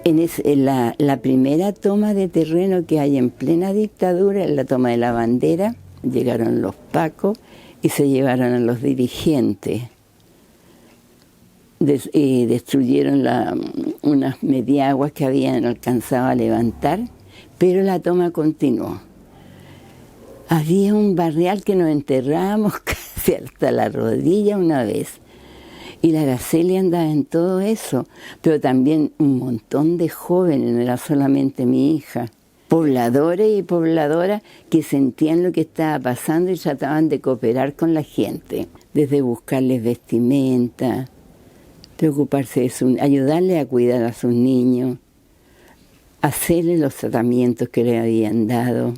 En la primera toma de terreno que hay en plena dictadura, en la toma de la bandera, llegaron los pacos y se llevaron a los dirigentes. Y destruyeron unas mediaguas que habían alcanzado a levantar, pero la toma continuó. Había un barrial que nos enterrábamos casi hasta la rodilla una vez. Y la Araceli andaba en todo eso, pero también un montón de jóvenes, no era solamente mi hija. Pobladores y pobladoras que sentían lo que estaba pasando y trataban de cooperar con la gente, desde buscarles vestimenta, preocuparse de ayudarle a cuidar a sus niños, hacerle los tratamientos que le habían dado.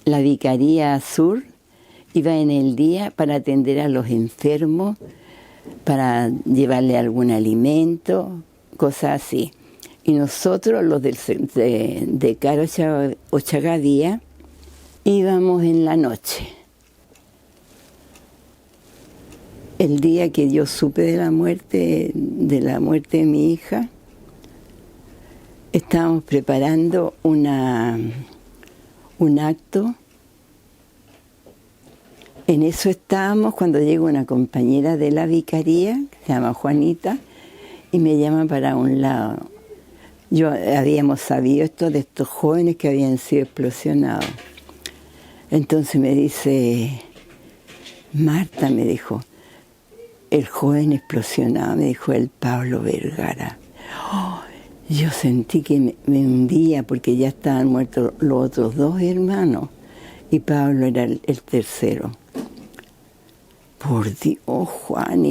La Vicaría Sur iba en el día para atender a los enfermos, para llevarle algún alimento, cosas así. Y nosotros, los de Caro Ochagadía, íbamos en la noche. El día que yo supe de la muerte de mi hija, estábamos preparando un acto. En eso estábamos cuando llegó una compañera de la vicaría, que se llama Juanita, y me llama para un lado. Habíamos sabido esto de estos jóvenes que habían sido explosionados. Entonces me dice, Marta, me dijo, el joven explosionado, me dijo el Pablo Vergara. Oh, yo sentí que me hundía porque ya estaban muertos los otros dos hermanos y Pablo era el tercero. Por Dios, Juan,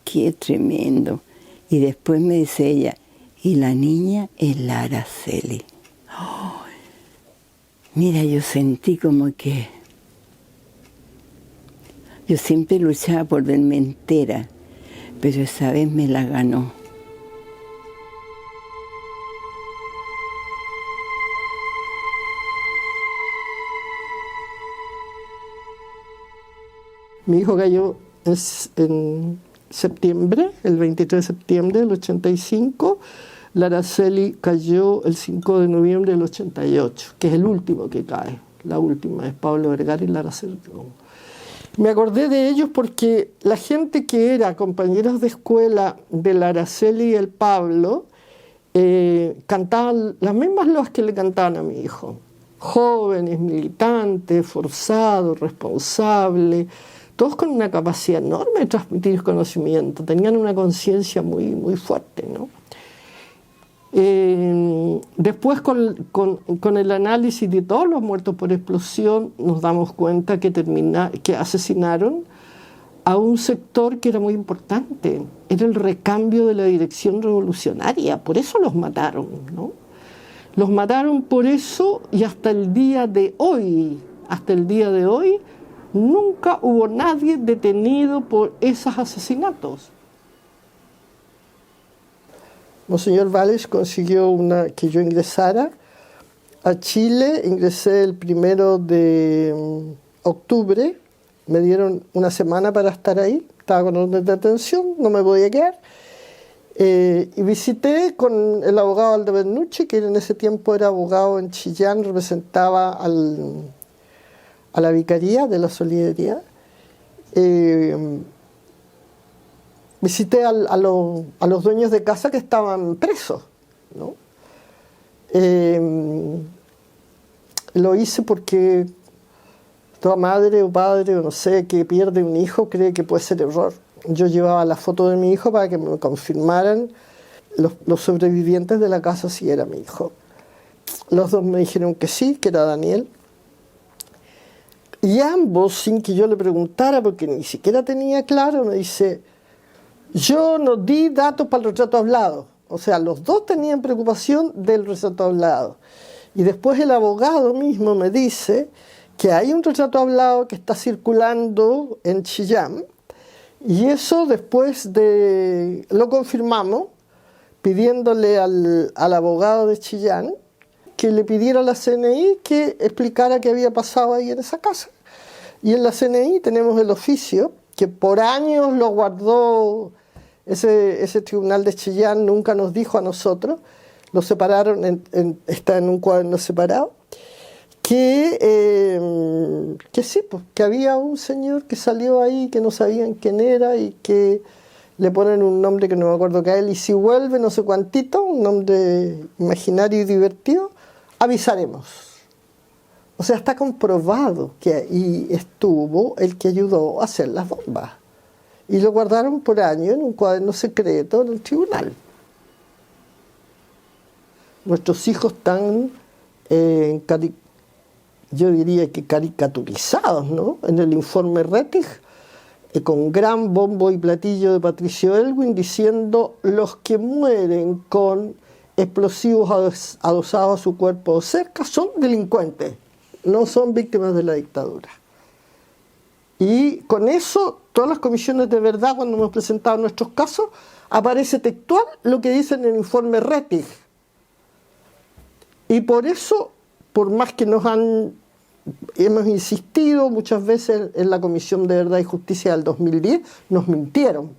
qué tremendo. Y después me dice ella, y la niña es la Araceli. Oh, mira, yo sentí como que yo siempre luchaba por verme entera, pero esa vez me la ganó. Mi hijo cayó en septiembre, el 23 de septiembre del 85. La Araceli cayó el 5 de noviembre del 88, que es el último que cae. La última es Pablo Vergara y la Araceli. Me acordé de ellos porque la gente que era compañeros de escuela de la Araceli y el Pablo cantaban las mismas loas que le cantaban a mi hijo. Jóvenes, militantes, forzados, responsables, todos con una capacidad enorme de transmitir conocimiento, tenían una conciencia muy, muy fuerte, ¿no? Después con el análisis de todos los muertos por explosión nos damos cuenta que asesinaron a un sector que era muy importante, era el recambio de la dirección revolucionaria, por eso los mataron, ¿no? Los mataron por eso y hasta el día de hoy, nunca hubo nadie detenido por esos asesinatos. Monseñor Valles consiguió que yo ingresara a Chile. Ingresé el 1 de octubre. Me dieron una semana para estar ahí. Estaba con orden de detención, no me podía quedar. Y visité con el abogado Aldo Bernucci, que en ese tiempo era abogado en Chillán, representaba a la Vicaría de la Solidaridad. Visité a los dueños de casa que estaban presos, ¿no? Lo hice porque toda madre o padre, o no sé, que pierde un hijo cree que puede ser error. Yo llevaba la foto de mi hijo para que me confirmaran los sobrevivientes de la casa si era mi hijo. Los dos me dijeron que sí, que era Daniel. Y ambos, sin que yo le preguntara, porque ni siquiera tenía claro, me dice, yo no di datos para el retrato hablado. O sea, los dos tenían preocupación del retrato hablado. Y después el abogado mismo me dice que hay un retrato hablado que está circulando en Chillán, y eso después lo confirmamos, pidiéndole al abogado de Chillán que le pidiera a la CNI que explicara qué había pasado ahí en esa casa. Y en la CNI tenemos el oficio que por años lo guardó ese tribunal de Chillán, nunca nos dijo a nosotros, lo separaron, está en un cuaderno separado, que sí, pues, que había un señor que salió ahí, que no sabían quién era y que le ponen un nombre que no me acuerdo que a él, y si vuelve no sé cuantito, un nombre imaginario y divertido, avisaremos. O sea, está comprobado que ahí estuvo el que ayudó a hacer las bombas. Y lo guardaron por años en un cuaderno secreto en el tribunal. Nuestros hijos están, yo diría que caricaturizados, ¿no? En el informe Rettig, con gran bombo y platillo de Patricio Elwin diciendo: los que mueren con explosivos adosados a su cuerpo o cerca son delincuentes, no son víctimas de la dictadura. Y con eso, todas las comisiones de verdad, cuando hemos presentado nuestros casos, aparece textual lo que dice en el informe Rettig. Y por eso, por más que hemos insistido muchas veces en la Comisión de Verdad y Justicia del 2010, nos mintieron,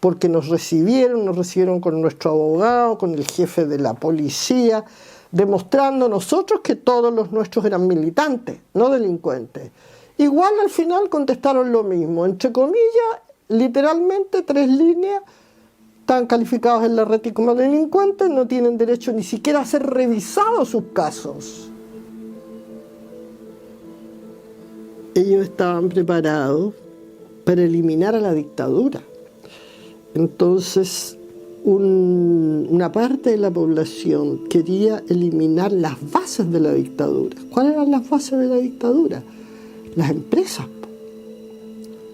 porque nos recibieron con nuestro abogado, con el jefe de la policía, demostrando nosotros que todos los nuestros eran militantes, no delincuentes. Igual al final contestaron lo mismo, entre comillas, literalmente 3 líneas: están calificados en la Rettig como delincuentes, no tienen derecho ni siquiera a ser revisados sus casos. Ellos estaban preparados para eliminar a la dictadura. Entonces, una parte de la población quería eliminar las bases de la dictadura. ¿Cuáles eran las bases de la dictadura? Las empresas,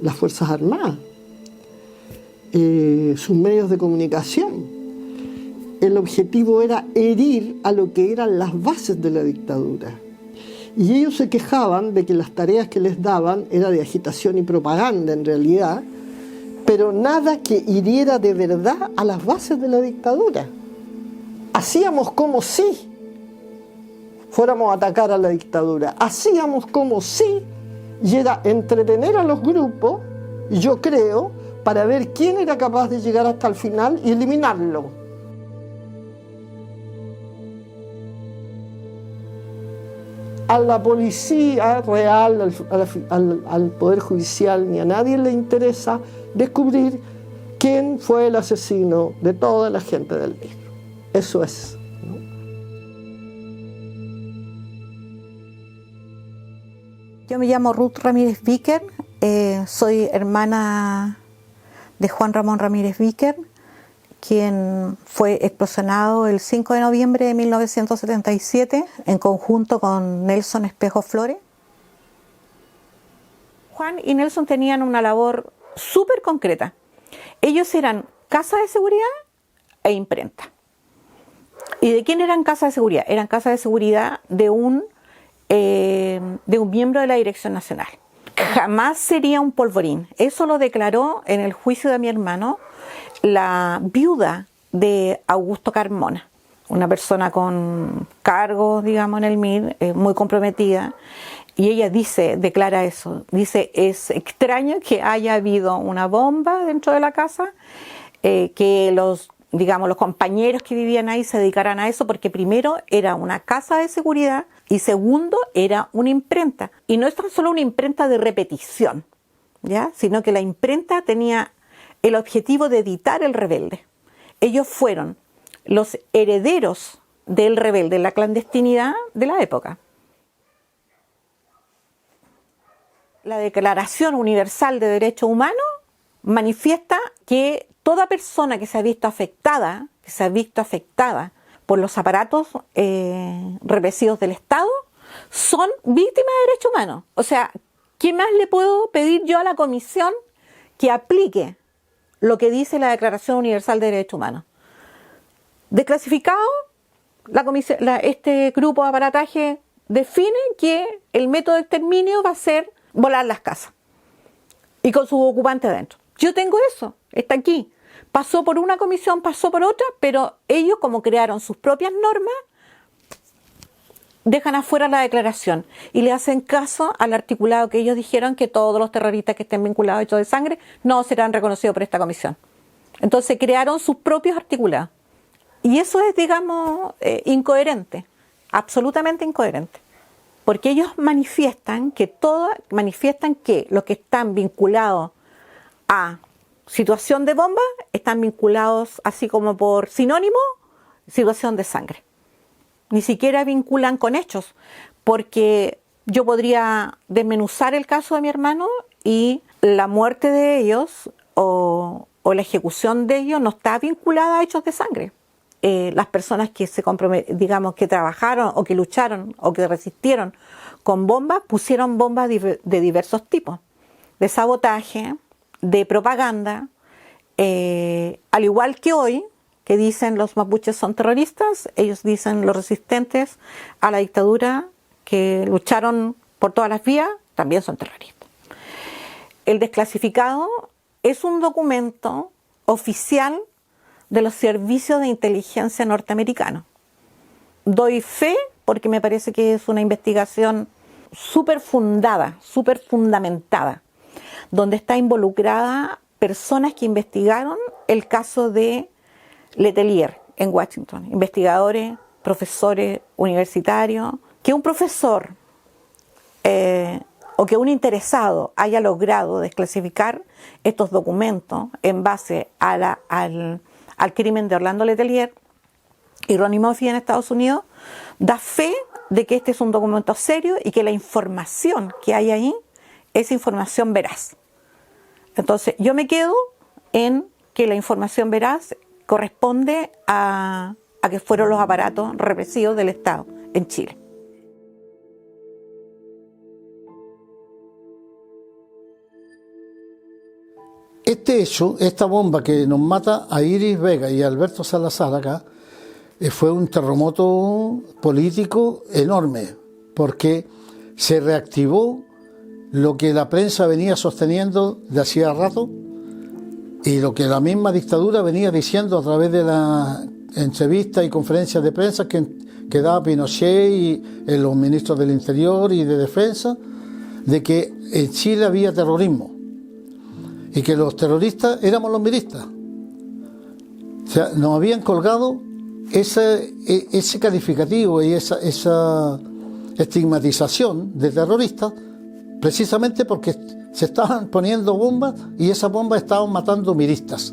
las Fuerzas Armadas, sus medios de comunicación. El objetivo era herir a lo que eran las bases de la dictadura. Y ellos se quejaban de que las tareas que les daban era de agitación y propaganda en realidad, pero nada que hiriera de verdad a las bases de la dictadura. Hacíamos como si fuéramos a atacar a la dictadura, hacíamos como si, y era entretener a los grupos, yo creo, para ver quién era capaz de llegar hasta el final y eliminarlo. A la policía real, al Poder Judicial, ni a nadie le interesa descubrir quién fue el asesino de toda la gente del libro. Eso es, ¿no? Yo me llamo Ruth Ramírez Víquer, soy hermana de Juan Ramón Ramírez Víquer, quien fue explosionado el 5 de noviembre de 1977 en conjunto con Nelson Espejo Flores. Juan y Nelson tenían una labor súper concreta. Ellos eran casa de seguridad e imprenta. ¿Y de quién eran casa de seguridad? Eran casa de seguridad de un miembro de la Dirección Nacional. Jamás sería un polvorín. Eso lo declaró en el juicio de mi hermano la viuda de Augusto Carmona, una persona con cargos, digamos, en el MIR, muy comprometida, y ella declara eso, dice: es extraño que haya habido una bomba dentro de la casa, que los compañeros que vivían ahí se dedicaran a eso, porque primero era una casa de seguridad y segundo era una imprenta, y no es tan solo una imprenta de repetición, ¿ya? Sino que la imprenta tenía el objetivo de editar El Rebelde. Ellos fueron los herederos del Rebelde, la clandestinidad de la época. La Declaración Universal de Derechos Humanos manifiesta que toda persona que se ha visto afectada por los aparatos represivos del Estado son víctimas de derechos humanos. O sea, ¿qué más le puedo pedir yo a la Comisión que aplique lo que dice la Declaración Universal de Derechos Humanos? Desclasificado, este grupo de aparataje define que el método de exterminio va a ser volar las casas y con sus ocupantes adentro. Yo tengo eso, está aquí. Pasó por una comisión, pasó por otra, pero ellos, como crearon sus propias normas, dejan afuera la declaración y le hacen caso al articulado que ellos dijeron, que todos los terroristas que estén vinculados a hechos de sangre no serán reconocidos por esta comisión. Entonces crearon sus propios articulados. Y eso es, digamos, incoherente, absolutamente incoherente. Porque ellos manifiestan que los que están vinculados a situación de bomba están vinculados así como por sinónimo, situación de sangre. Ni siquiera vinculan con hechos, porque yo podría desmenuzar el caso de mi hermano y la muerte de ellos o la ejecución de ellos no está vinculada a hechos de sangre. Las personas que digamos que trabajaron o que lucharon o que resistieron con bombas, pusieron bombas de diversos tipos, de sabotaje, de propaganda, al igual que hoy, que dicen los mapuches son terroristas, ellos dicen los resistentes a la dictadura que lucharon por todas las vías, también son terroristas. El desclasificado es un documento oficial de los servicios de inteligencia norteamericanos. Doy fe porque me parece que es una investigación súper fundada, súper fundamentada, donde está involucrada personas que investigaron el caso de Letelier en Washington, investigadores, profesores universitarios, que un profesor o que un interesado haya logrado desclasificar estos documentos en base a al crimen de Orlando Letelier y Ronnie Murphy en Estados Unidos, da fe de que este es un documento serio y que la información que hay ahí es información veraz. Entonces, yo me quedo en que la información veraz corresponde a que fueron los aparatos represivos del Estado en Chile. Este hecho, esta bomba que nos mata a Iris Vega y a Alberto Salazar acá, fue un terremoto político enorme, porque se reactivó lo que la prensa venía sosteniendo de hacía rato y lo que la misma dictadura venía diciendo a través de las entrevistas y conferencias de prensa que daba Pinochet y los ministros del Interior y de Defensa, de que en Chile había terrorismo y que los terroristas éramos los miristas. O sea, nos habían colgado ese calificativo y esa estigmatización de terroristas precisamente porque se estaban poniendo bombas y esas bombas estaban matando miristas.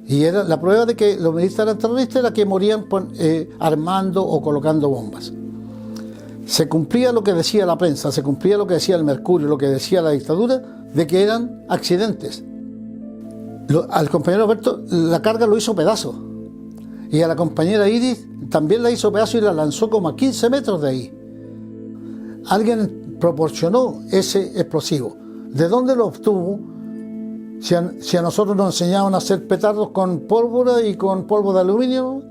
Y era la prueba de que los miristas eran terroristas, era que morían armando o colocando bombas. Se cumplía lo que decía la prensa, se cumplía lo que decía el Mercurio, lo que decía la dictadura, de que eran accidentes. Al compañero Alberto la carga lo hizo pedazos. Y a la compañera Iris también la hizo pedazos y la lanzó como a 15 metros de ahí. Alguien proporcionó ese explosivo. ¿De dónde lo obtuvo? Si a nosotros nos enseñaban a hacer petardos con pólvora y con polvo de aluminio,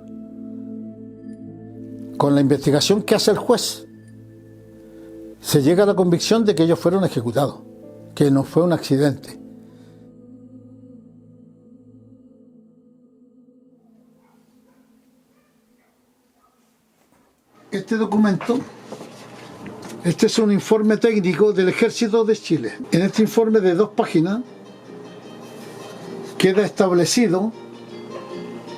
con la investigación que hace el juez, se llega a la convicción de que ellos fueron ejecutados, que no fue un accidente. Este documento, este es un informe técnico del Ejército de Chile. En este informe de 2 páginas queda establecido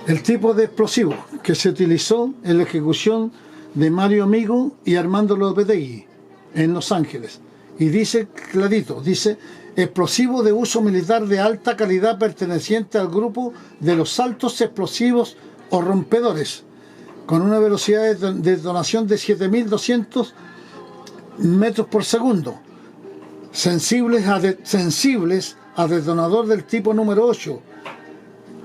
el tipo de explosivo que se utilizó en la ejecución de Mario Amigo y Armando Lopetegui en Los Ángeles. Y dice clarito, dice: explosivo de uso militar de alta calidad perteneciente al grupo de los altos explosivos o rompedores, con una velocidad de detonación de 7.200 metros por segundo, sensibles a detonador del tipo número 8.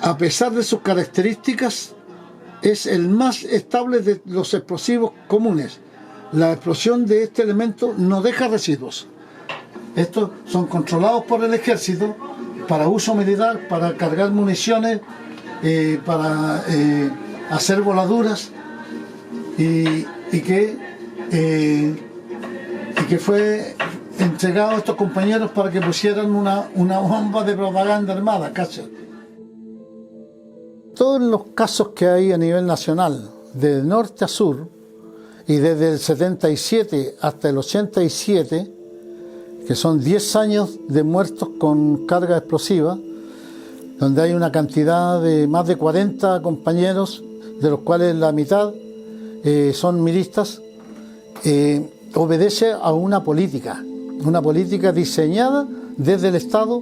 A pesar de sus características, es el más estable de los explosivos comunes. La explosión de este elemento no deja residuos. Estos son controlados por el ejército para uso militar, para cargar municiones, para hacer voladuras, y que fue entregado a estos compañeros para que pusieran una bomba de propaganda armada, ¿cachai? Todos los casos que hay a nivel nacional, de norte a sur, y desde el 77 hasta el 87, que son 10 años de muertos con carga explosiva, donde hay una cantidad de más de 40 compañeros de los cuales la mitad son miristas, obedece a una política diseñada desde el Estado,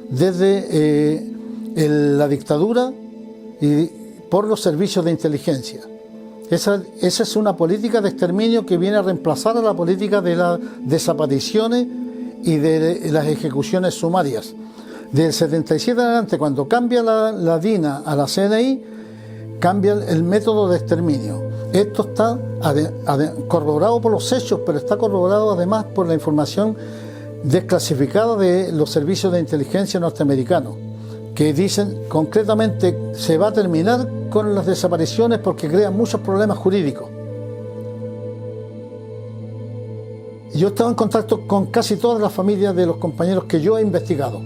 desde la dictadura y por los servicios de inteligencia. Esa es una política de exterminio que viene a reemplazar a la política de las desapariciones y de las ejecuciones sumarias. Del 77 en adelante, cuando cambia la DINA a la CNI, cambia el método de exterminio. Esto está corroborado por los hechos, pero está corroborado además por la información desclasificada de los servicios de inteligencia norteamericanos, que dicen concretamente se va a terminar con las desapariciones porque crean muchos problemas jurídicos. Yo estaba en contacto con casi todas las familias de los compañeros que yo he investigado,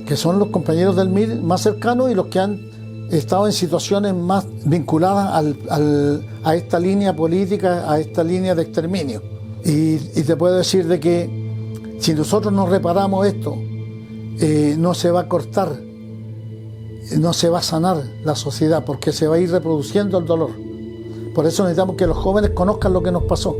que son los compañeros del MIR más cercanos y los que han estado en situaciones más vinculadas a esta línea política, a esta línea de exterminio. Y te puedo decir de que si nosotros no reparamos esto, no se va a cortar, no se va a sanar la sociedad, porque se va a ir reproduciendo el dolor. Por eso necesitamos que los jóvenes conozcan lo que nos pasó.